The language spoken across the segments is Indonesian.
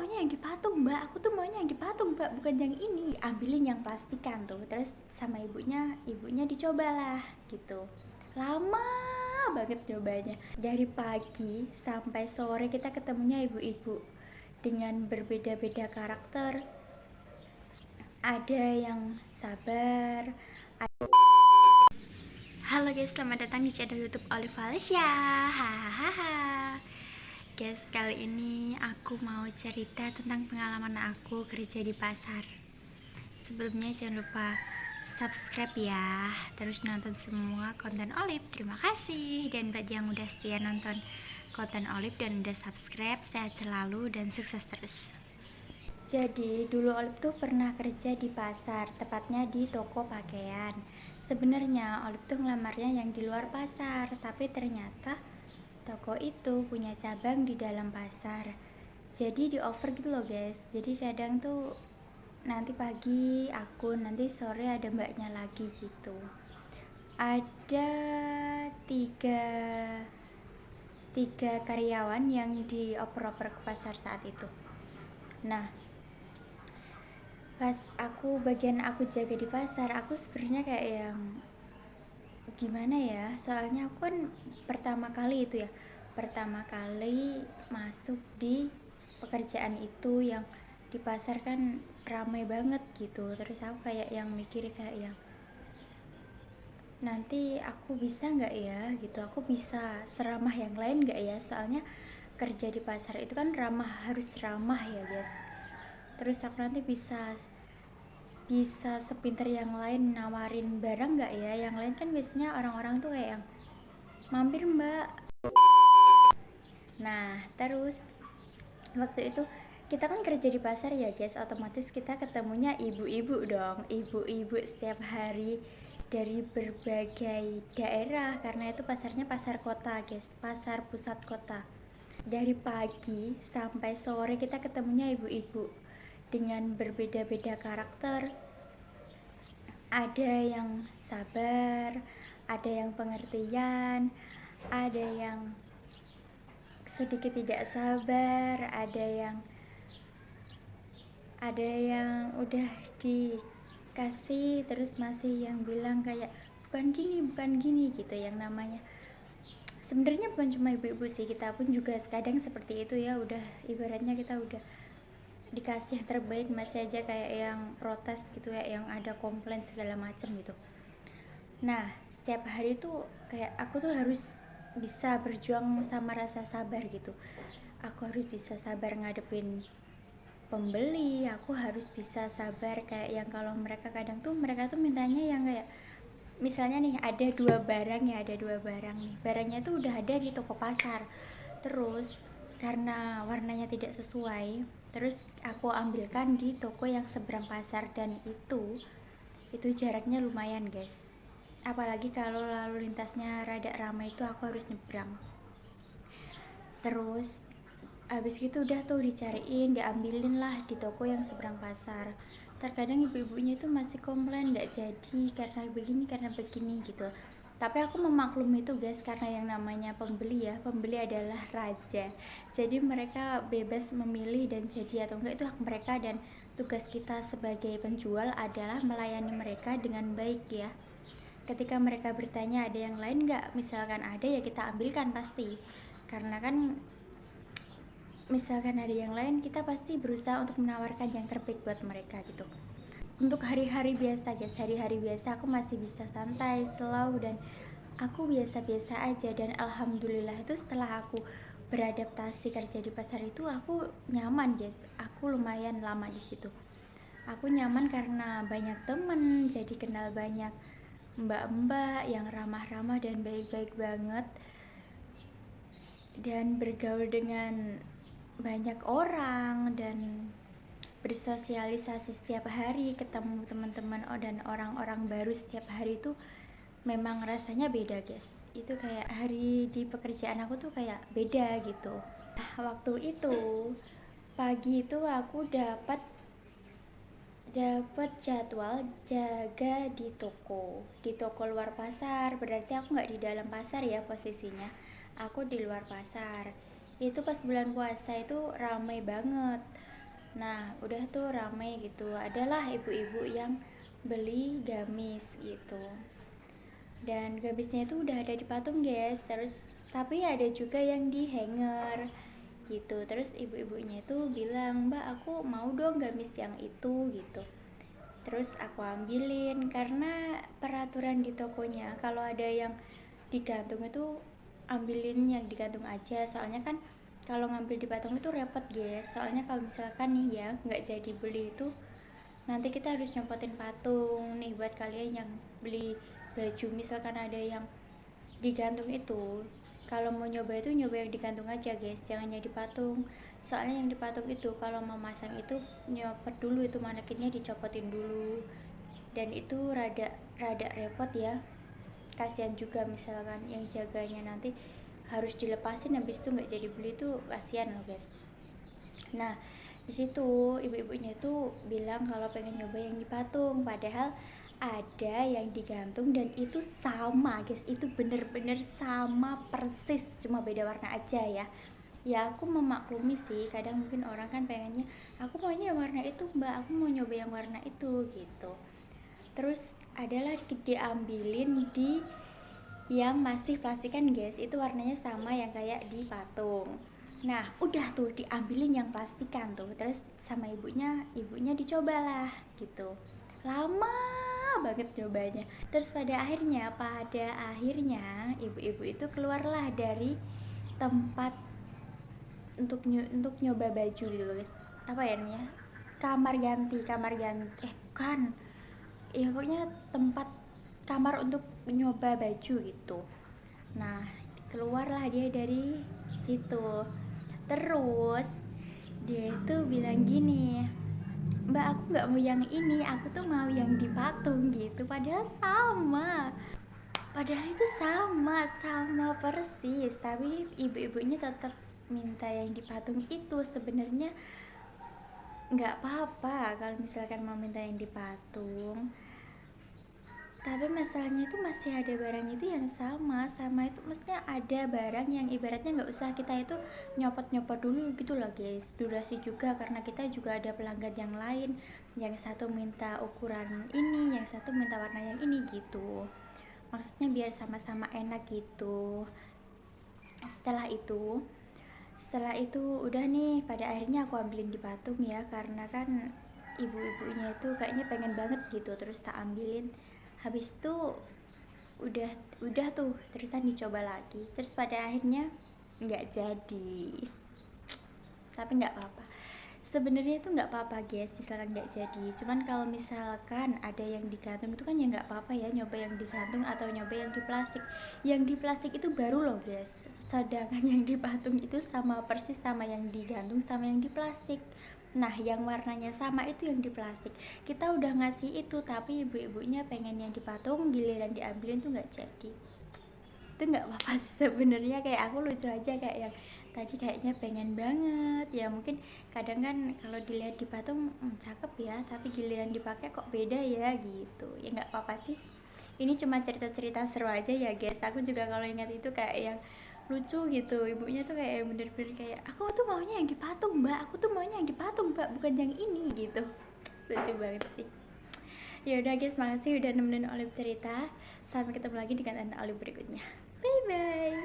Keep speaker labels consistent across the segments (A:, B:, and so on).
A: maunya yang dipatung mbak, aku tuh maunya yang dipatung mbak, bukan yang ini. Ambilin yang plastikan tuh, terus sama ibunya dicobalah gitu. Lama banget nyobanya, dari pagi sampai sore kita ketemunya ibu-ibu dengan berbeda-beda karakter. Ada yang sabar. Halo guys, selamat datang di channel YouTube Olive Valencia. Hahaha. Guys, kali ini aku mau cerita tentang pengalaman aku kerja di pasar. Sebelumnya jangan lupa subscribe ya, terus nonton semua konten Olive. Terima kasih. Dan bagi yang udah setia nonton konten Olive dan udah subscribe, sehat selalu dan sukses terus. Jadi dulu Olive tuh pernah kerja di pasar, tepatnya di toko pakaian. Sebenarnya Olive tuh ngelamarnya yang di luar pasar, tapi ternyata toko itu punya cabang di dalam pasar. Jadi di offer gitu loh guys. Jadi kadang tuh nanti pagi aku, nanti sore ada mbaknya lagi gitu. Ada tiga karyawan yang dioper-oper ke pasar saat itu. Nah, pas bagian aku jaga di pasar, aku sebenarnya kayak yang gimana ya, soalnya aku kan pertama kali masuk di pekerjaan itu, yang di pasar kan ramai banget gitu. Terus aku kayak yang mikir kayak yang nanti aku bisa nggak ya gitu, aku bisa seramah yang lain nggak ya, soalnya kerja di pasar itu kan harus ramah ya guys. Terus aku nanti bisa sepinter yang lain nawarin barang nggak ya. Yang lain kan biasanya orang-orang tuh kayak yang mampir mbak. Nah terus waktu itu kita kan kerja di pasar ya guys, otomatis kita ketemunya ibu-ibu dong, ibu-ibu setiap hari dari berbagai daerah, karena itu pasarnya pasar kota guys, pasar pusat kota. Dari pagi sampai sore kita ketemunya ibu-ibu dengan berbeda-beda karakter. Ada yang sabar, ada yang pengertian, ada yang sedikit tidak sabar, ada yang udah dikasih terus masih yang bilang kayak bukan gini gitu. Yang namanya sebenarnya bukan cuma ibu-ibu sih, kita pun juga kadang seperti itu ya. Udah ibaratnya kita udah dikasih yang terbaik masih aja kayak yang protes gitu ya, yang ada komplain segala macem gitu. Nah setiap hari tuh kayak aku tuh harus bisa berjuang sama rasa sabar gitu. Aku harus bisa sabar ngadepin pembeli, aku harus bisa sabar kayak yang kalau mereka mintanya yang kayak misalnya nih ada dua barang nih, barangnya tuh udah ada di toko pasar, terus karena warnanya tidak sesuai, terus aku ambilkan di toko yang seberang pasar, dan itu jaraknya lumayan guys, apalagi kalau lalu lintasnya rada ramai itu aku harus nyebrang. Terus habis gitu udah tuh dicariin, diambilin lah di toko yang seberang pasar. Terkadang ibu-ibunya itu masih komplain nggak jadi karena begini gitu. Tapi aku memaklumi itu guys, karena yang namanya pembeli adalah raja. Jadi mereka bebas memilih dan jadi atau enggak itu hak mereka, dan tugas kita sebagai penjual adalah melayani mereka dengan baik ya. Ketika mereka bertanya ada yang lain nggak, misalkan ada ya kita ambilkan pasti. Karena kan misalkan ada yang lain, kita pasti berusaha untuk menawarkan yang terbaik buat mereka gitu. Untuk hari-hari biasa guys, hari-hari biasa aku masih bisa santai, slow, dan aku biasa-biasa aja. Dan alhamdulillah itu setelah aku beradaptasi kerja di pasar itu aku nyaman guys. Aku lumayan lama di situ. Aku nyaman karena banyak temen, jadi kenal banyak mbak-mbak yang ramah-ramah dan baik-baik banget, dan bergaul dengan banyak orang dan bersosialisasi setiap hari, ketemu teman-teman dan orang-orang baru setiap hari itu memang rasanya beda guys. Itu kayak hari di pekerjaan aku tuh kayak beda gitu. Nah, waktu itu pagi itu aku dapat jadwal jaga di toko luar pasar. Berarti aku nggak di dalam pasar ya posisinya, aku di luar pasar. Itu pas bulan puasa itu ramai banget, Nah udah tuh ramai gitu, adalah ibu-ibu yang beli gamis gitu, dan gamisnya itu udah ada di patung guys. Terus tapi ada juga yang di hanger gitu. Terus ibu-ibunya itu bilang, mbak aku mau dong gamis yang itu gitu. Terus aku ambilin, karena peraturan di tokonya kalau ada yang digantung itu ambilin yang digantung aja. Soalnya kan kalau ngambil di patung itu repot guys. Soalnya kalau misalkan nih ya nggak jadi beli itu, nanti kita harus nyopotin patung nih. Buat kalian yang beli baju misalkan ada yang digantung itu, kalau mau nyoba itu nyoba yang digantung aja guys, jangan yang di patung. Soalnya yang di patung itu kalau mau masang itu nyopot dulu, itu manekinnya dicopotin dulu, dan itu rada rada repot ya. Kasihan juga misalkan yang jaganya nanti harus dilepasin, habis itu nggak jadi beli, itu kasihan loh guys. Nah di situ ibu-ibunya itu bilang kalau pengen nyoba yang di patung, padahal ada yang digantung dan itu sama guys, itu bener-bener sama persis, cuma beda warna aja ya. Ya aku memaklumi sih, kadang mungkin orang kan pengennya aku maunya yang warna itu mbak, aku mau nyoba yang warna itu gitu. Terus adalah diambilin di yang masih plastikan guys, itu warnanya sama yang kayak di patung. Nah udah tuh diambilin yang plastikan tuh, terus sama ibunya dicobalah gitu. Lama banget cobanya. Terus pada akhirnya ibu-ibu itu keluarlah dari tempat untuk nyoba baju gitu guys. Apa ya namanya, kamar ganti bukan, ya pokoknya tempat kamar untuk nyoba baju gitu. Nah keluarlah dia dari situ. Terus dia itu bilang gini, mbak aku nggak mau yang ini, aku tuh mau yang di patung gitu. Padahal itu sama sama persis, tapi ibu-ibunya tetap minta yang di patung itu. Sebenarnya nggak apa-apa kalau misalkan mau minta yang di patung, tapi masalahnya itu masih ada barang itu yang sama itu, maksudnya ada barang yang ibaratnya nggak usah kita itu nyopot-nyopot dulu gitu loh guys. Durasi juga, karena kita juga ada pelanggan yang lain, yang satu minta ukuran ini, yang satu minta warna yang ini gitu. Maksudnya biar sama-sama enak gitu. Setelah itu udah nih, pada akhirnya aku ambilin di patung ya, karena kan ibu-ibunya itu kayaknya pengen banget gitu. Terus tak ambilin, habis itu udah udah tuh terusan dicoba lagi. Terus pada akhirnya nggak jadi, tapi nggak apa-apa. Sebenarnya itu nggak apa-apa guys misalkan nggak jadi, cuman kalau misalkan ada yang digantung itu kan ya nggak apa-apa ya, nyoba yang digantung atau nyoba yang di plastik. Yang di plastik itu baru loh guys, sedangkan yang di patung itu sama persis sama yang digantung sama yang di plastik. Nah yang warnanya sama itu yang di plastik. Kita udah ngasih itu, tapi ibu-ibunya pengen yang di patung, giliran diambilin tuh nggak jadi. Itu nggak apa-apa sih sebenarnya, kayak aku lucu aja, kayak yang tadi kayaknya pengen banget ya. Mungkin kadang kan kalau dilihat di patung cakep ya, tapi giliran dipakai kok beda ya gitu. Ya nggak apa-apa sih, ini cuma cerita-cerita seru aja ya guys. Aku juga kalau ingat itu kayak yang lucu gitu. Ibunya tuh kayak bener-bener kayak, aku tuh maunya yang di patung mbak, aku tuh maunya yang di patung mbak, bukan yang ini gitu. Lucu banget sih. Ya udah guys, makasih udah nemenin Olive cerita. Sampai ketemu lagi di konten Olive berikutnya. Bye bye.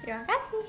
A: Terima kasih.